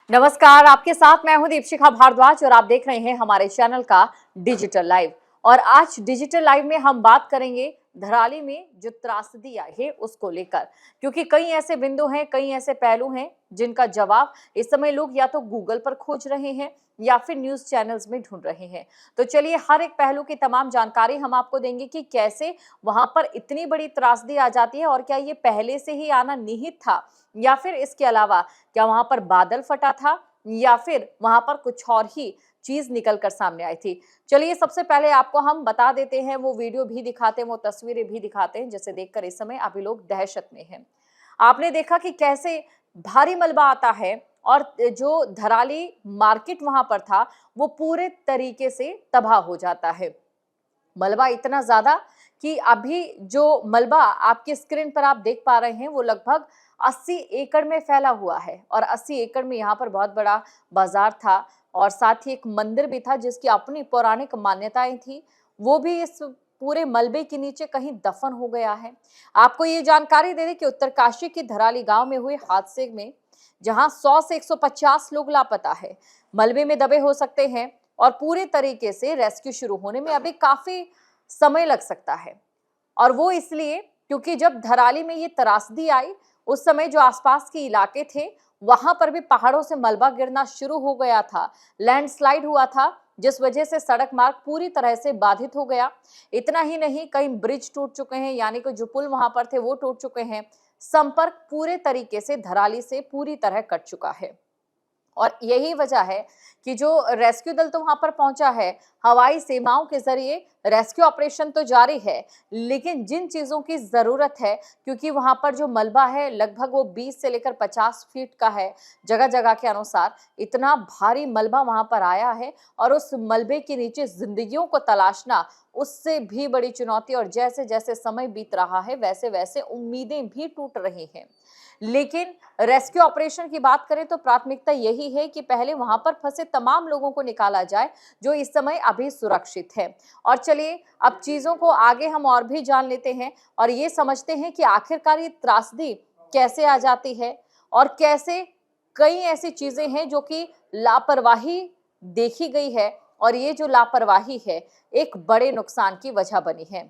नमस्कार, आपके साथ मैं हूं दीपशिखा भारद्वाज और आप देख रहे हैं हमारे चैनल का डिजिटल लाइव। और आज डिजिटल लाइव में हम बात करेंगे धराली में जो त्रासदी आई है उसको लेकर, क्योंकि कई ऐसे बिंदु हैं, कई ऐसे पहलू हैं जिनका जवाब इस समय लोग या तो गूगल पर खोज रहे हैं या फिर न्यूज चैनल्स में ढूंढ रहे हैं। तो चलिए हर एक पहलू की तमाम जानकारी हम आपको देंगे कि कैसे वहां पर इतनी बड़ी त्रासदी आ जाती है और क्या ये पहले से ही आना निहित था या फिर इसके अलावा क्या वहां पर बादल फटा था या फिर वहां पर कुछ और ही चीज निकल कर सामने आई थी। चलिए सबसे पहले आपको हम बता देते हैं, वो वीडियो भी दिखाते हैं, वो तस्वीरें भी दिखाते हैं जिसे देखकर इस समय अभी लोग दहशत में हैं। आपने देखा कि कैसे भारी मलबा आता है और जो धराली मार्केट वहां पर था वो पूरे तरीके से तबाह हो जाता है। मलबा इतना ज्यादा कि अभी जो मलबा आपकी स्क्रीन पर आप देख पा रहे हैं वो लगभग 80 एकड़ में फैला हुआ है और 80 एकड़ में यहाँ पर बहुत बड़ा बाजार था और साथ ही एक मंदिर भी था जिसकी अपनी पौराणिक मान्यताएं थी। वो भी इस पूरे मलबे के नीचे कहीं दफन हो गया है। आपको ये जानकारी दे दें कि उत्तरकाशी के धराली गांव में हुए हादसे में जहां 100 से 150 लोग लापता है, मलबे में दबे हो सकते हैं और पूरे तरीके से रेस्क्यू शुरू होने में अभी काफी समय लग सकता है। और वो इसलिए क्योंकि जब धराली में ये त्रासदी आई उस समय जो आसपास के इलाके थे वहां पर भी पहाड़ों से मलबा गिरना शुरू हो गया था, लैंडस्लाइड हुआ था जिस वजह से सड़क मार्ग पूरी तरह से बाधित हो गया। इतना ही नहीं, कई ब्रिज टूट चुके हैं, यानी कि जो पुल वहां पर थे वो टूट चुके हैं। संपर्क पूरे तरीके से धराली से पूरी तरह कट चुका है और यही वजह है कि जो रेस्क्यू दल तो वहां पर पहुंचा है, हवाई सेवाओं के जरिए रेस्क्यू ऑपरेशन तो जारी है, लेकिन जिन चीजों की जरूरत है, क्योंकि वहां पर जो मलबा है लगभग वो 20 से लेकर 50 फीट का है, जगह जगह के अनुसार इतना भारी मलबा वहां पर आया है और उस मलबे के नीचे जिंदगियों को तलाशना उससे भी बड़ी चुनौती। और जैसे जैसे समय बीत रहा है वैसे वैसे उम्मीदें भी टूट रही हैं। लेकिन रेस्क्यू ऑपरेशन की बात करें तो प्राथमिकता यही है कि पहले वहां पर फंसे तमाम लोगों को निकाला जाए जो इस समय अभी सुरक्षित है। और चलिए अब चीजों को आगे हम और भी जान लेते हैं और ये समझते हैं कि आखिरकार ये त्रासदी कैसे आ जाती है और कैसे कई ऐसी चीजें हैं जो कि लापरवाही देखी गई है और ये जो लापरवाही है एक बड़े नुकसान की वजह बनी है।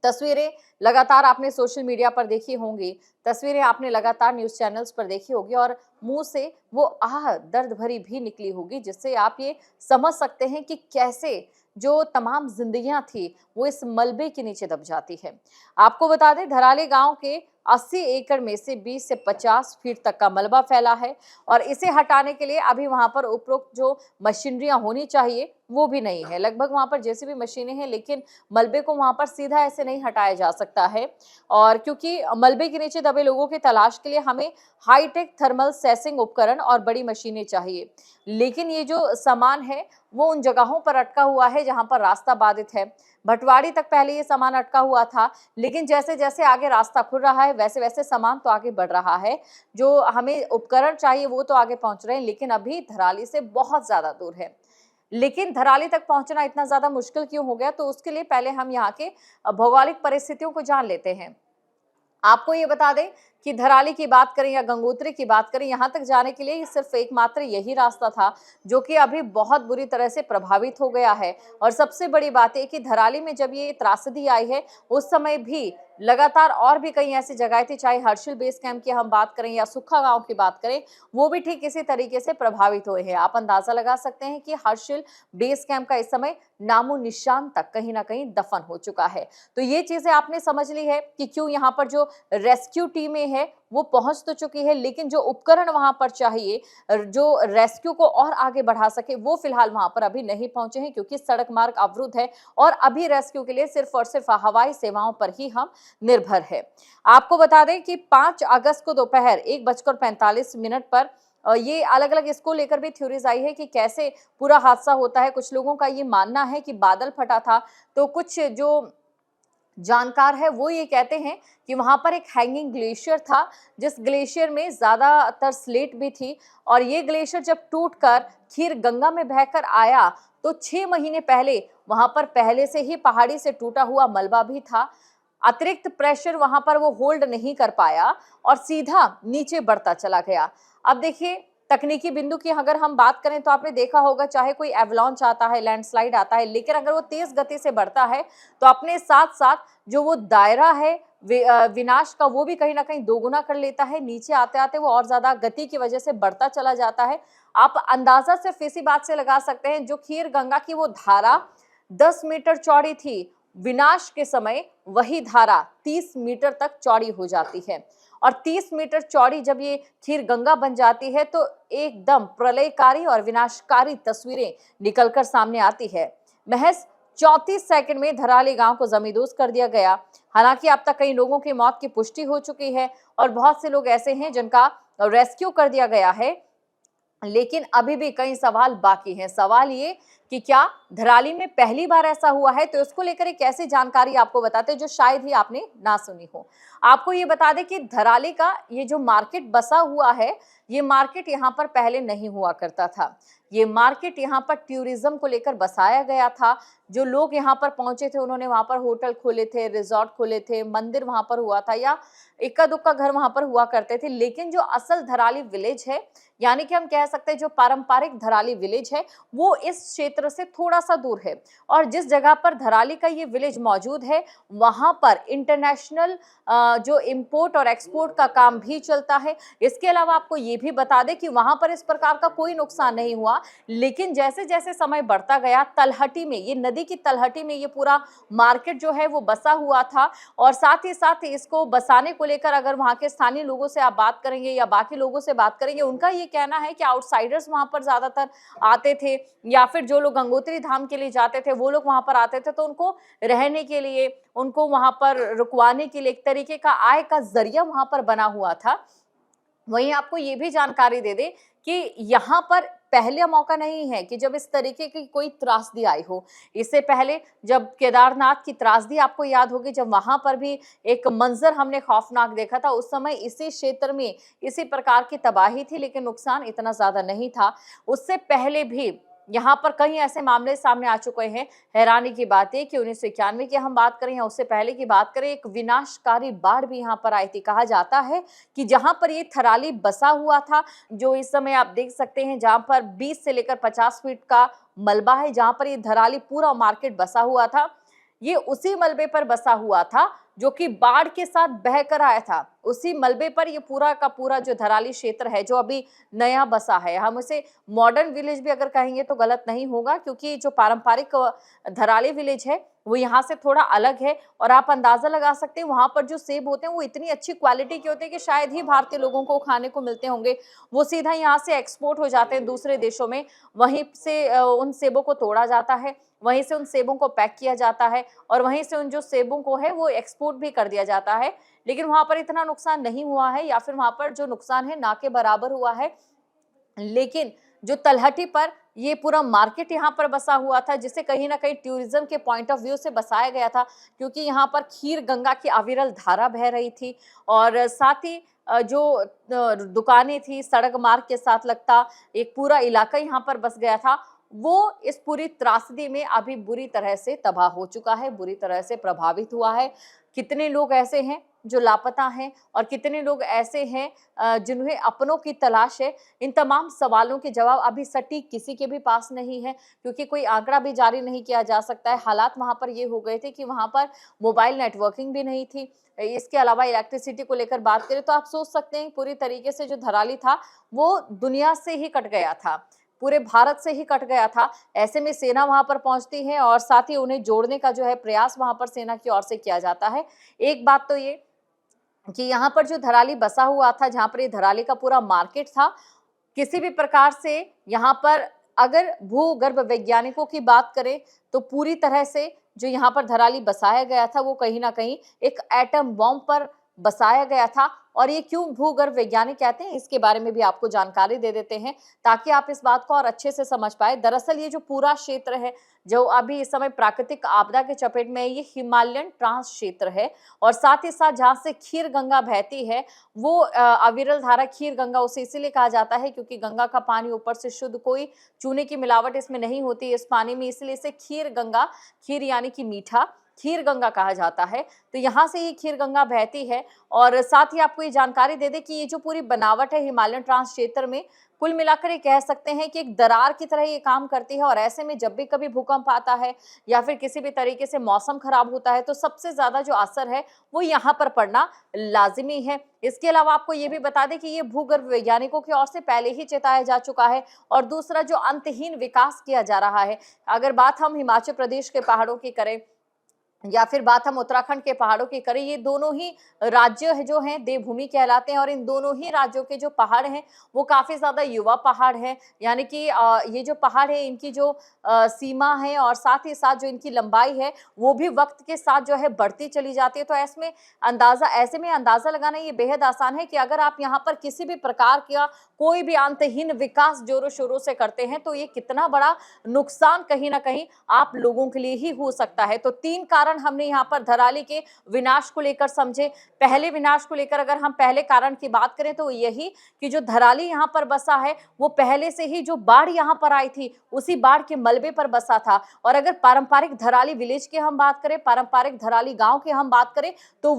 तस्वीरें लगातार आपने सोशल मीडिया पर देखी होंगी, तस्वीरें आपने लगातार न्यूज चैनल्स पर देखी होगी और मुंह से वो दर्द भरी भी निकली होगी, जिससे आप ये समझ सकते हैं कि कैसे जो तमाम जिंदगियां थी वो इस मलबे के नीचे दब जाती है। आपको बता दें धराली गांव के 80 एकड़ में से 20 से 50 फीट तक का मलबा फैला है और इसे हटाने के लिए अभी वहां पर उपरोक्त जो मशीनरियां होनी चाहिए वो भी नहीं है। लगभग वहां पर जैसे भी मशीनें हैं लेकिन मलबे को वहां पर सीधा ऐसे नहीं हटाया जा सकता है और क्योंकि मलबे के नीचे दबे लोगों की तलाश के लिए हमें हाईटेक थर्मल सेंसिंग उपकरण और बड़ी मशीनें चाहिए। लेकिन ये जो सामान है वो उन जगहों पर अटका हुआ है जहां पर रास्ता बाधित है। भटवाड़ी तक पहले ये सामान अटका हुआ था, लेकिन जैसे जैसे आगे रास्ता खुल रहा है वैसे वैसे सामान तो आगे बढ़ रहा है। जो हमें उपकरण चाहिए वो तो आगे पहुंच रहे हैं, लेकिन अभी धराली से बहुत ज्यादा दूर है। लेकिन धराली तक पहुंचना इतना ज्यादा मुश्किल क्यों हो गया, तो उसके लिए पहले हम यहाँ के भौगोलिक परिस्थितियों को जान लेते हैं। आपको ये बता दें कि धराली की बात करें या गंगोत्री की बात करें, यहाँ तक जाने के लिए सिर्फ एकमात्र यही रास्ता था जो कि अभी बहुत बुरी तरह से प्रभावित हो गया है। और सबसे बड़ी बात है कि धराली में जब ये त्रासदी आई है उस समय भी लगातार और भी कई ऐसी जगह थी, चाहे हर्षिल बेस कैंप की हम बात करें या सुखा गांव की बात करें, वो भी ठीक इसी तरीके से प्रभावित हुए हैं। आप अंदाजा लगा सकते हैं कि हर्षिल बेस कैंप का इस समय नामो निशान तक कहीं ना कहीं दफन हो चुका है। तो ये चीजें आपने समझ ली है कि क्यों यहाँ पर जो रेस्क्यू टीमें हैं वो पहुंच तो चुकी है, लेकिन जो उपकरण वहां पर चाहिए जो रेस्क्यू को और आगे बढ़ा सके वो फिलहाल वहां पर अभी नहीं पहुंचे हैं, क्योंकि सड़क मार्ग अवरुद्ध है और अभी रेस्क्यू के लिए सिर्फ और सिर्फ हवाई सेवाओं पर ही हम निर्भर है। आपको बता दें कि 5 अगस्त को दोपहर 1:45 पर ये अलग अलग इसको लेकर भी थ्योरीज आई है कि कैसे पूरा हादसा होता है। कुछ लोगों का ये मानना है कि बादल फटा था, तो कुछ जो जानकार है वो ये कहते हैं कि वहां पर एक हैंगिंग ग्लेशियर था जिस ग्लेशियर में ज्यादातर स्लेट भी थी और ये ग्लेशियर जब टूटकर खीर गंगा में बहकर आया तो 6 महीने पहले वहां पर पहले से ही पहाड़ी से टूटा हुआ मलबा भी था। अतिरिक्त प्रेशर वहां पर वो होल्ड नहीं कर पाया और सीधा नीचे बढ़ता चला गया। अब देखिए तकनीकी बिंदु की अगर हम बात करें तो आपने देखा होगा, चाहे कोई एवलांच आता है, लैंडस्लाइड आता है, लेकिन अगर वो तेज गति से बढ़ता है तो अपने साथ साथ जो वो दायरा है विनाश का, वो भी कहीं ना कहीं दोगुना कर लेता है। नीचे आते आते वो और ज्यादा गति की वजह से बढ़ता चला जाता है। आप अंदाजा सिर्फ इसी बात से लगा सकते हैं, जो खीर गंगा की वो धारा 10 मीटर चौड़ी थी, विनाश के समय वही धारा 30 मीटर तक चौड़ी हो जाती है। और 30 मीटर चौड़ी जब ये खीर गंगा बन जाती है तो एकदम प्रलयकारी और विनाशकारी तस्वीरें निकलकर सामने आती है। महज 34 सेकंड में धराली गांव को जमींदोज कर दिया गया। हालांकि अब तक कई लोगों की मौत की पुष्टि हो चुकी है और बहुत से लोग ऐसे हैं जिनका रेस्क्यू कर दिया गया है, लेकिन अभी भी कई सवाल बाकी हैं। सवाल ये कि क्या धराली में पहली बार ऐसा हुआ है? तो इसको लेकर एक ऐसी जानकारी आपको बताते हैं जो शायद ही आपने ना सुनी हो। आपको ये बता दें कि धराली का ये जो मार्केट बसा हुआ है, ये मार्केट यहाँ पर पहले नहीं हुआ करता था। ये मार्केट यहाँ पर टूरिज्म को लेकर बसाया गया था। जो लोग यहाँ पर पहुंचे थे उन्होंने वहां पर होटल खोले थे, रिजॉर्ट खोले थे, मंदिर वहां पर हुआ था या इक्का दुक्का घर वहां पर हुआ करते थे। लेकिन जो असल धराली विलेज है, यानी कि हम कह सकते हैं जो पारंपरिक धराली विलेज है, वो इस क्षेत्र से थोड़ा सा दूर है। और जिस जगह पर धराली का ये विलेज मौजूद है, वहां पर इंटरनेशनल जो इंपोर्ट और एक्सपोर्ट का काम भी चलता है। इसके अलावा आपको ये भी बता दें कि वहां पर इस प्रकार का कोई नुकसान नहीं हुआ। लेकिन जैसे जैसे समय बढ़ता गया, तलहटी में, ये नदी की तलहटी में ये पूरा मार्केट जो है वो बसा हुआ था। और साथ ही इसको बसाने को लेकर अगर वहां के स्थानीय लोगों से आप बात करेंगे या बाकी लोगों से बात करेंगे, उनका ये कहना है कि आउटसाइडर्स वहां पर ज्यादातर आते थे, या फिर जो लोग गंगोत्री धाम के लिए जाते थे वो लोग वहां पर आते थे, तो उनको रहने के लिए, उनको वहां पर रुकवाने के लिए एक तरीके का आय का जरिया वहां पर बना हुआ था। वहीं आपको ये भी जानकारी दे दें कि यहाँ पर पहले मौका नहीं है कि जब इस तरीके की कोई त्रासदी आई हो। इससे पहले जब केदारनाथ की त्रासदी आपको याद होगी, जब वहां पर भी एक मंजर हमने खौफनाक देखा था, उस समय इसी क्षेत्र में इसी प्रकार की तबाही थी, लेकिन नुकसान इतना ज्यादा नहीं था। उससे पहले भी यहाँ पर कई ऐसे मामले सामने आ चुके हैं। हैरानी की बात है कि 1991 की हम बात करें या उससे पहले की बात करें, एक विनाशकारी बाढ़ भी यहाँ पर आई थी। कहा जाता है कि जहां पर ये थराली बसा हुआ था, जो इस समय आप देख सकते हैं, जहां पर 20 से लेकर 50 फीट का मलबा है, जहां पर ये धराली पूरा मार्केट बसा हुआ था, ये उसी मलबे पर बसा हुआ था जो कि बाढ़ के साथ बहकर आया था। उसी मलबे पर ये पूरा का पूरा जो धराली क्षेत्र है, जो अभी नया बसा है, हम उसे मॉडर्न विलेज भी अगर कहेंगे तो गलत नहीं होगा, क्योंकि जो पारंपरिक धराली विलेज है वो यहाँ से थोड़ा अलग है। और आप अंदाजा लगा सकते हैं, वहां पर जो सेब होते हैं वो इतनी अच्छी क्वालिटी के होते हैं कि शायद ही भारतीय लोगों को खाने को मिलते होंगे। वो सीधा यहाँ से एक्सपोर्ट हो जाते हैं दूसरे देशों में, वहीं से उन सेबों को तोड़ा जाता है, वहीं से उन सेबों को पैक किया जाता है और वहीं से उन जो सेबों को है वो एक्सपोर्ट भी कर दिया जाता है। लेकिन वहां पर इतना नुकसान नहीं हुआ है, या फिर वहां पर जो नुकसान है ना के बराबर हुआ है। लेकिन जो तलहटी पर ये पूरा मार्केट यहाँ पर बसा हुआ था, जिसे कहीं ना कहीं टूरिज्म के पॉइंट ऑफ व्यू से बसाया गया था, क्योंकि यहाँ पर खीर गंगा की अविरल धारा बह रही थी। और साथ ही जो दुकानें थी, सड़क मार्ग के साथ लगता एक पूरा इलाका यहाँ पर बस गया था, वो इस पूरी त्रासदी में अभी बुरी तरह से तबाह हो चुका है, बुरी तरह से प्रभावित हुआ है। कितने लोग ऐसे हैं जो लापता हैं और कितने लोग ऐसे हैं जिन्हें अपनों की तलाश है? इन तमाम सवालों के जवाब अभी सटीक किसी के भी पास नहीं है, क्योंकि कोई आंकड़ा भी जारी नहीं किया जा सकता है। हालात वहां पर ये हो गए थे कि वहां पर मोबाइल नेटवर्किंग भी नहीं थी। इसके अलावा इलेक्ट्रिसिटी को लेकर बात करें तो आप सोच सकते हैं पूरी तरीके से जो धराली था वो दुनिया से ही कट गया था, पूरे भारत से ही कट गया था। ऐसे में सेना वहां पर पहुंचती है और साथ ही उन्हें जोड़ने का जो है प्रयास वहां पर सेना की ओर से किया जाता है। एक बात तो ये कि यहाँ पर जो धराली बसा हुआ था, जहां पर ये धराली का पूरा मार्केट था, किसी भी प्रकार से यहाँ पर अगर भूगर्भ वैज्ञानिकों की बात करें तो पूरी तरह से जो यहाँ पर धराली बसाया गया था वो कहीं ना कहीं एक एटम बॉम्ब पर बसाया गया था। और ये क्यों भूगर्भ वैज्ञानिक कहते हैं, इसके बारे में भी आपको जानकारी दे देते हैं ताकि आप इस बात को और अच्छे से समझ पाए। दरअसल ये जो पूरा क्षेत्र है जो अभी इस समय प्राकृतिक आपदा के चपेट में है, ये हिमालयन ट्रांस क्षेत्र है। और साथ ही साथ जहाँ से खीर गंगा बहती है वो अविरल धारा खीर गंगा उसे इसीलिए कहा जाता है क्योंकि गंगा का पानी ऊपर से शुद्ध, कोई चूने की मिलावट इसमें नहीं होती इस पानी में, इसलिए इसे खीर गंगा, खीर यानी कि मीठा, खीर गंगा कहा जाता है। तो यहाँ से ये खीर गंगा बहती है। और साथ ही आपको ये जानकारी दे दें कि ये जो पूरी बनावट है हिमालयन ट्रांस क्षेत्र में, कुल मिलाकर ये कह सकते हैं कि एक दरार की तरह ये काम करती है। और ऐसे में जब भी कभी भूकंप आता है या फिर किसी भी तरीके से मौसम खराब होता है तो सबसे ज्यादा जो असर है वो यहाँ पर पड़ना लाजिमी है। इसके अलावा आपको ये भी बता दें कि ये भूगर्भ वैज्ञानिकों की ओर से पहले ही चेताया जा चुका है। और दूसरा, जो अंतहीन विकास किया जा रहा है, अगर बात हम हिमाचल प्रदेश के पहाड़ों की करें या फिर बात हम उत्तराखंड के पहाड़ों की करें, ये दोनों ही राज्य है जो हैं देवभूमि कहलाते हैं। और इन दोनों ही राज्यों के जो पहाड़ हैं वो काफी ज्यादा युवा पहाड़ हैं। यानी कि ये जो पहाड़ है इनकी जो सीमा है और साथ ही साथ जो इनकी लंबाई है वो भी वक्त के साथ जो है बढ़ती चली जाती है। तो ऐसे में अंदाजा लगाना ये बेहद आसान है कि अगर आप यहाँ पर किसी भी प्रकार का कोई भी अंतहीन विकास जोरों शोरों से करते हैं तो ये कितना बड़ा नुकसान कहीं ना कहीं आप लोगों के लिए ही हो सकता है। तो 3 कारण हमने यहाँ पर धराली के विनाश को लेकर समझे। पहले विनाश को लेकर अगर हम पहले कारण की बात करें तो यही कि जो धराली यहाँ पर बसा है वो पहले से ही जो बाढ़ यहाँ पर आई थी उसी बाढ़ के मलबे पर बसा था। और अगर पारंपरिक धराली विलेज की हम बात करें, पारंपरिक धराली गांव की हम बात करें तो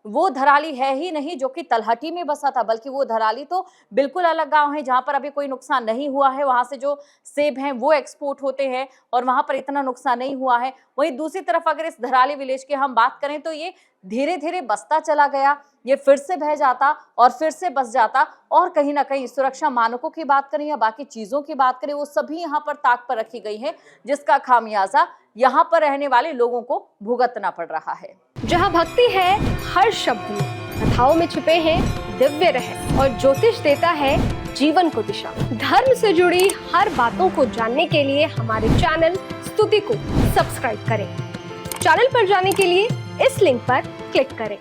वो धराली है ही नहीं जो कि तलहटी में बसा था, बल्कि वो धराली तो बिल्कुल अलग गांव है जहां पर अभी कोई नुकसान नहीं हुआ है। वहां से जो सेब हैं वो एक्सपोर्ट होते हैं और वहां पर इतना नुकसान नहीं हुआ है। वहीं दूसरी तरफ अगर इस धराली विलेज की हम बात करें तो ये धीरे धीरे बसता चला गया, ये फिर से बह जाता और फिर से बस जाता। और कहीं ना कहीं सुरक्षा मानकों की बात करें या बाकी चीजों की बात करें, वो सभी यहाँ पर ताक पर रखी गई है, जिसका खामियाजा यहाँ पर रहने वाले लोगों को भुगतना पड़ रहा है। जहाँ भक्ति है हर शब्द में, कथाओं में छुपे हैं दिव्य रहस्य और ज्योतिष देता है जीवन को दिशा। धर्म से जुड़ी हर बातों को जानने के लिए हमारे चैनल स्तुति को सब्सक्राइब करें। चैनल पर जाने के लिए इस लिंक पर क्लिक करें।